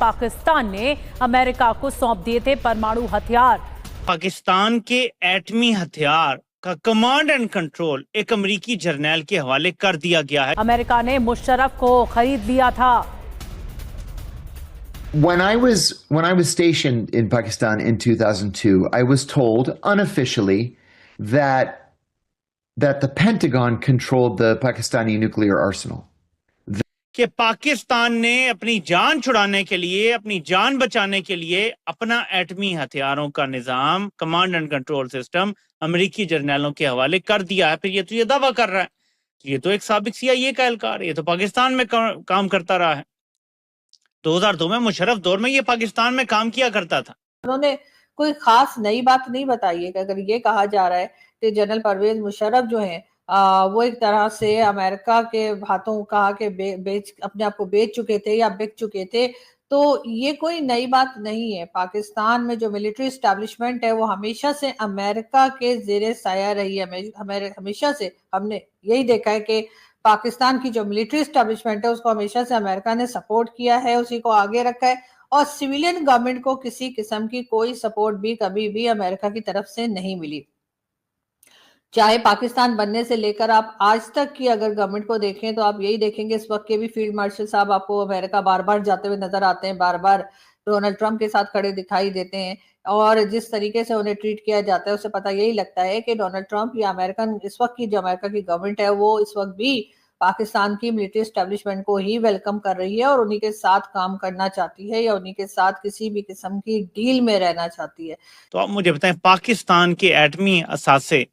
पाकिस्तान ने अमेरिका को सौंप दिए थे परमाणु हथियार। पाकिस्तान के एटमी हथियार का कमांड एंड कंट्रोल एक अमेरिकी जर्नैल के हवाले कर दिया गया है। अमेरिका ने मुशर्रफ को खरीद लिया था। When I was stationed in Pakistan in 2002, I was told unofficially that the Pentagon controlled the Pakistani nuclear arsenal. कि पाकिस्तान ने अपनी जान छुड़ाने के लिए, अपनी जान बचाने के लिए अपना एटमी हथियारों का निजाम, कमांड एंड कंट्रोल सिस्टम अमेरिकी जर्नैलों के हवाले कर दिया है। फिर ये तो ये दावा कर रहा है, ये तो एक साबिक CIA का एहलकार, ये तो पाकिस्तान में काम करता रहा है। 2002 में मुशर्रफ दौर में ये पाकिस्तान में काम किया करता था। उन्होंने कोई खास नई बात नहीं बताई है कि अगर ये कहा जा रहा है कि जनरल परवेज मुशर्रफ जो हैं वो एक तरह से अमेरिका के हाथों कहा कि अपने आप को बेच चुके थे या बिक चुके थे, तो ये कोई नई बात नहीं है। पाकिस्तान में जो मिलिट्री एस्टैब्लिशमेंट है वो हमेशा से अमेरिका के ज़ेरे साया रही है। हमेशा से हमने यही देखा है कि पाकिस्तान की जो मिलिट्री एस्टैब्लिशमेंट है उसको हमेशा से अमेरिका ने सपोर्ट किया है, उसी को आगे रखा है, और सिविलियन गवर्नमेंट को किसी किस्म की कोई सपोर्ट भी कभी भी अमेरिका की तरफ से नहीं मिली। चाहे पाकिस्तान बनने से लेकर आप आज तक की अगर गवर्नमेंट को देखें तो आप यही देखेंगे, इस वक्त के भी फील्ड मार्शल साहब आपको अमेरिका बार बार जाते हुए नजर आते हैं, बार बार डोनाल्ड ट्रंप के साथ खड़े दिखाई देते हैं, और जिस तरीके से उन्हें ट्रीट किया जाता है उससे पता यही लगता है कि डोनाल्ड ट्रंप या अमेरिकन इस वक्त की जो अमेरिका की गवर्नमेंट है वो इस वक्त भी पाकिस्तान की मिलिट्री एस्टैब्लिशमेंट को ही वेलकम कर रही है और उन्हीं के साथ काम करना चाहती है या उन्हीं के साथ किसी भी किस्म की डील में रहना चाहती है। तो आप मुझे बताएं, पाकिस्तान के एटमी असासे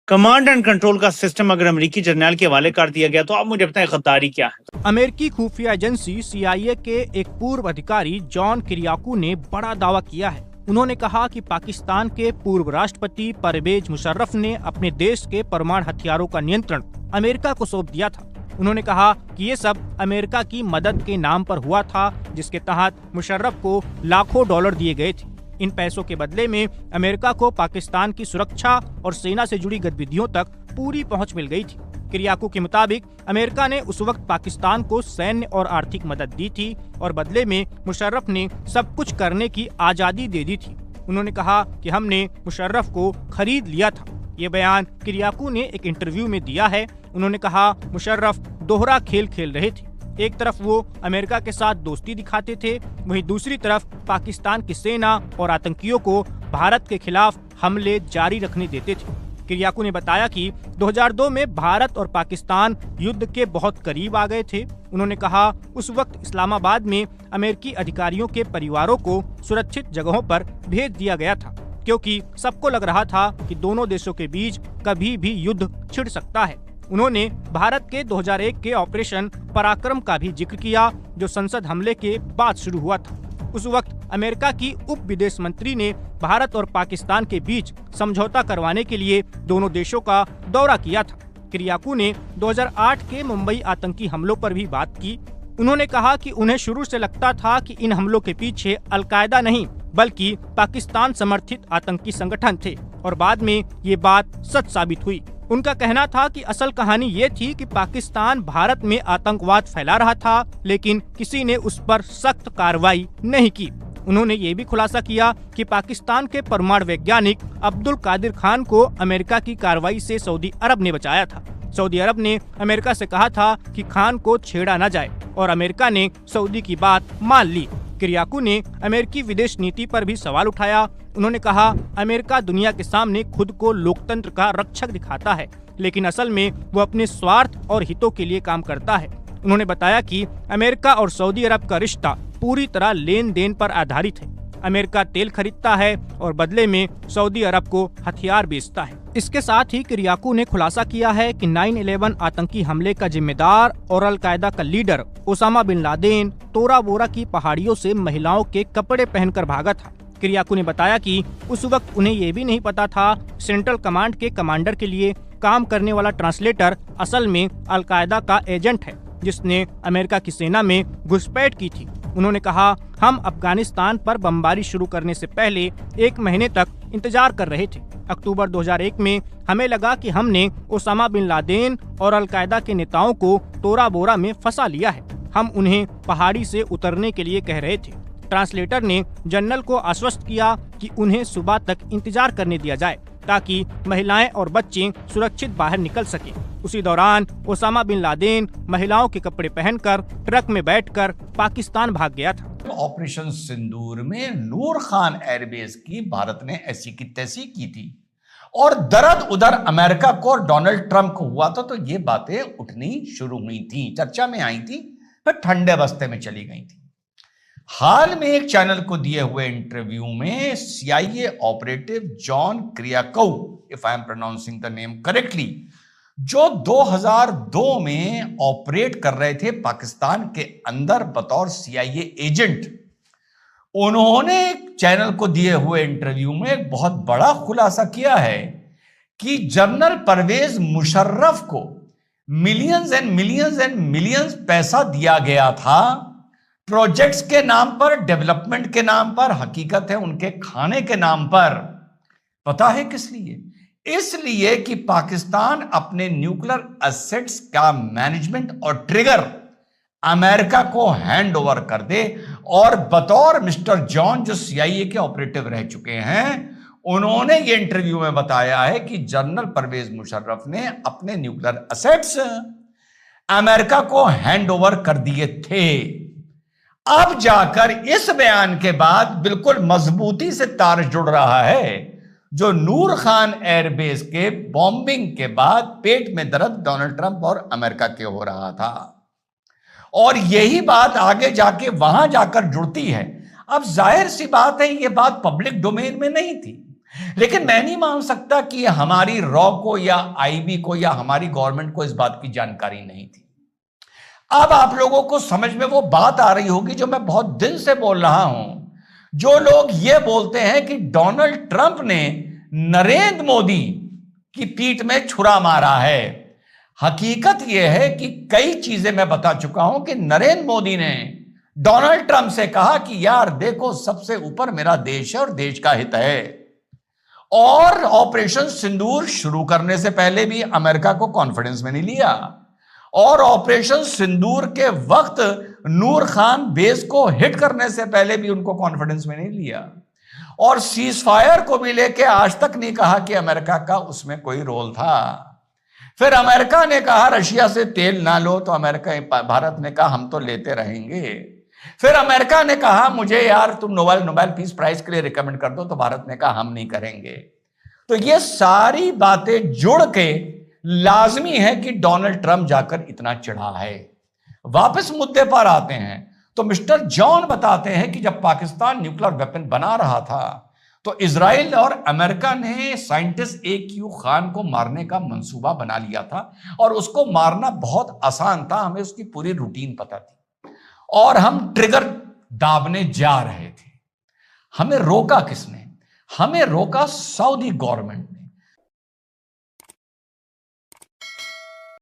कमांड एंड कंट्रोल का सिस्टम अगर अमेरिकी जर्नैल के हवाले कर दिया गया तो आप मुझे बताएं गद्दारी क्या है। अमेरिकी खुफिया एजेंसी CIA के एक पूर्व अधिकारी जॉन किरियाकू ने बड़ा दावा किया है। उन्होंने कहा कि पाकिस्तान के पूर्व राष्ट्रपति परवेज मुशर्रफ ने अपने देश के परमाणु हथियारों का नियंत्रण अमेरिका को सौंप दिया था। उन्होंने कहा कि ये सब अमेरिका की मदद के नाम पर हुआ था, जिसके तहत मुशर्रफ को लाखों डॉलर दिए गए थे। इन पैसों के बदले में अमेरिका को पाकिस्तान की सुरक्षा और सेना से जुड़ी गतिविधियों तक पूरी पहुंच मिल गई थी। किरियाकू के मुताबिक अमेरिका ने उस वक्त पाकिस्तान को सैन्य और आर्थिक मदद दी थी और बदले में मुशर्रफ ने सब कुछ करने की आजादी दे दी थी। उन्होंने कहा कि हमने मुशर्रफ को खरीद लिया था। ये बयान किरियाकू ने एक इंटरव्यू में दिया है। उन्होंने कहा मुशर्रफ दोहरा खेल खेल रहे थे। एक तरफ वो अमेरिका के साथ दोस्ती दिखाते थे, वहीं दूसरी तरफ पाकिस्तान की सेना और आतंकियों को भारत के खिलाफ हमले जारी रखने देते थे। किरियाकू ने बताया कि 2002 में भारत और पाकिस्तान युद्ध के बहुत करीब आ गए थे। उन्होंने कहा उस वक्त इस्लामाबाद में अमेरिकी अधिकारियों के परिवारों को सुरक्षित जगहों पर भेज दिया गया था, क्योंकि सबको लग रहा था कि दोनों देशों के बीच कभी भी युद्ध छिड़ सकता है। उन्होंने भारत के 2001 के ऑपरेशन पराक्रम का भी जिक्र किया, जो संसद हमले के बाद शुरू हुआ था। उस वक्त अमेरिका की उप विदेश मंत्री ने भारत और पाकिस्तान के बीच समझौता करवाने के लिए दोनों देशों का दौरा किया था। किरियाकू ने 2008 के मुंबई आतंकी हमलों पर भी बात की। उन्होंने कहा कि उन्हें शुरू से लगता था कि इन हमलों के पीछे अलकायदा नहीं बल्कि पाकिस्तान समर्थित आतंकी संगठन थे, और बाद में ये बात सच साबित हुई। उनका कहना था कि असल कहानी ये थी कि पाकिस्तान भारत में आतंकवाद फैला रहा था, लेकिन किसी ने उस पर सख्त कार्रवाई नहीं की। उन्होंने ये भी खुलासा किया कि पाकिस्तान के परमाणु वैज्ञानिक अब्दुल कादिर खान को अमेरिका की कार्रवाई से सऊदी अरब ने बचाया था। सऊदी अरब ने अमेरिका से कहा था कि खान को छेड़ा न जाए, और अमेरिका ने सऊदी की बात मान ली। किरियाकू ने अमेरिकी विदेश नीति पर भी सवाल उठाया। उन्होंने कहा अमेरिका दुनिया के सामने खुद को लोकतंत्र का रक्षक दिखाता है, लेकिन असल में वो अपने स्वार्थ और हितों के लिए काम करता है। उन्होंने बताया कि अमेरिका और सऊदी अरब का रिश्ता पूरी तरह लेन देन पर आधारित है। अमेरिका तेल खरीदता है और बदले में सऊदी अरब को हथियार बेचता है। इसके साथ ही किरियाकू ने खुलासा किया है कि 9/11 आतंकी हमले का जिम्मेदार और अलकायदा का लीडर ओसामा बिन लादेन तोरा बोरा की पहाड़ियों से महिलाओं के कपड़े पहनकर भागा था। किरियाकू ने बताया कि उस वक्त उन्हें ये भी नहीं पता था सेंट्रल कमांड के कमांडर के लिए काम करने वाला ट्रांसलेटर असल में अलकायदा का एजेंट है, जिसने अमेरिका की सेना में घुसपैठ की थी। उन्होंने कहा हम अफगानिस्तान पर बमबारी शुरू करने से पहले 1 महीने तक इंतजार कर रहे थे। अक्टूबर 2001 में हमें लगा कि हमने ओसामा बिन लादेन और अलकायदा के नेताओं को तोरा बोरा में फंसा लिया है। हम उन्हें पहाड़ी से उतरने के लिए कह रहे थे। ट्रांसलेटर ने जनरल को आश्वस्त किया कि उन्हें सुबह तक इंतजार करने दिया जाए ताकि महिलाएं और बच्चे सुरक्षित बाहर निकल सकें। उसी दौरान ओसामा बिन लादेन महिलाओं के कपड़े पहनकर ट्रक में बैठकर पाकिस्तान भाग गया था। ऑपरेशन सिंदूर में नूर खान एयरबेस की भारत ने ऐसी की तैसी की थी और दर्द उधर अमेरिका को और डोनाल्ड ट्रंप को हुआ था, तो ये बातें उठनी शुरू हुई थी, चर्चा में आई थी, फिर ठंडे बस्ते में चली गई थी। हाल में एक चैनल को दिए हुए इंटरव्यू में CIA operative John Kiriakou, if I am pronouncing the name correctly, जो 2002 में ऑपरेट कर रहे थे पाकिस्तान के अंदर बतौर CIA एजेंट, उन्होंने चैनल को दिए हुए इंटरव्यू में एक बहुत बड़ा खुलासा किया है कि जनरल परवेज मुशर्रफ को millions and millions and millions पैसा दिया गया था प्रोजेक्ट्स के नाम पर, डेवलपमेंट के नाम पर, हकीकत है उनके खाने के नाम पर। पता है किस लिए? इसलिए कि पाकिस्तान अपने न्यूक्लियर एसेट्स का मैनेजमेंट और ट्रिगर अमेरिका को हैंड ओवर कर दे। और बतौर मिस्टर जॉन, जो CIA के ऑपरेटिव रह चुके हैं, उन्होंने ये इंटरव्यू में बताया है कि जनरल परवेज मुशर्रफ ने अपने न्यूक्लियर एसेट्स अमेरिका को हैंड ओवर कर दिए थे। अब जाकर इस बयान के बाद बिल्कुल मजबूती से तार जुड़ रहा है जो नूर खान एयरबेस के बॉम्बिंग के बाद पेट में दर्द डोनाल्ड ट्रंप और अमेरिका के हो रहा था, और यही बात आगे जाके वहां जाकर जुड़ती है। अब जाहिर सी बात है ये बात पब्लिक डोमेन में नहीं थी, लेकिन मैं नहीं मान सकता कि हमारी रॉ को या IB को या हमारी गवर्नमेंट को इस बात की जानकारी नहीं थी। अब आप लोगों को समझ में वो बात आ रही होगी जो मैं बहुत दिन से बोल रहा हूं। जो लोग ये बोलते हैं कि डोनाल्ड ट्रंप ने नरेंद्र मोदी की पीठ में छुरा मारा है, हकीकत यह है कि कई चीजें मैं बता चुका हूं कि नरेंद्र मोदी ने डोनाल्ड ट्रंप से कहा कि यार देखो, सबसे ऊपर मेरा देश है और देश का हित है। और ऑपरेशन सिंदूर शुरू करने से पहले भी अमेरिका को कॉन्फिडेंस में नहीं लिया, और ऑपरेशन सिंदूर के वक्त नूर खान बेस को हिट करने से पहले भी उनको कॉन्फिडेंस में नहीं लिया, और सीज फायर को भी लेके आज तक नहीं कहा कि अमेरिका का उसमें कोई रोल था। फिर अमेरिका ने कहा रशिया से तेल ना लो, तो भारत ने कहा हम तो लेते रहेंगे। फिर अमेरिका ने कहा मुझे यार तुम नोबेल पीस प्राइज के लिए रिकमेंड कर दो, तो भारत ने कहा हम नहीं करेंगे। तो ये सारी बातें जुड़ के लाजमी है कि डोनाल्ड ट्रंप जाकर इतना चिढ़ा है। वापस मुद्दे पर आते हैं तो मिस्टर जॉन बताते हैं कि जब पाकिस्तान न्यूक्लियर वेपन बना रहा था तो इजराइल और अमेरिका ने साइंटिस्ट AQ खान को मारने का मंसूबा बना लिया था, और उसको मारना बहुत आसान था, हमें उसकी पूरी रूटीन पता थी, और हम ट्रिगर दाबने जा रहे थे। हमें रोका किसने? हमें रोका सऊदी गवर्नमेंट ने।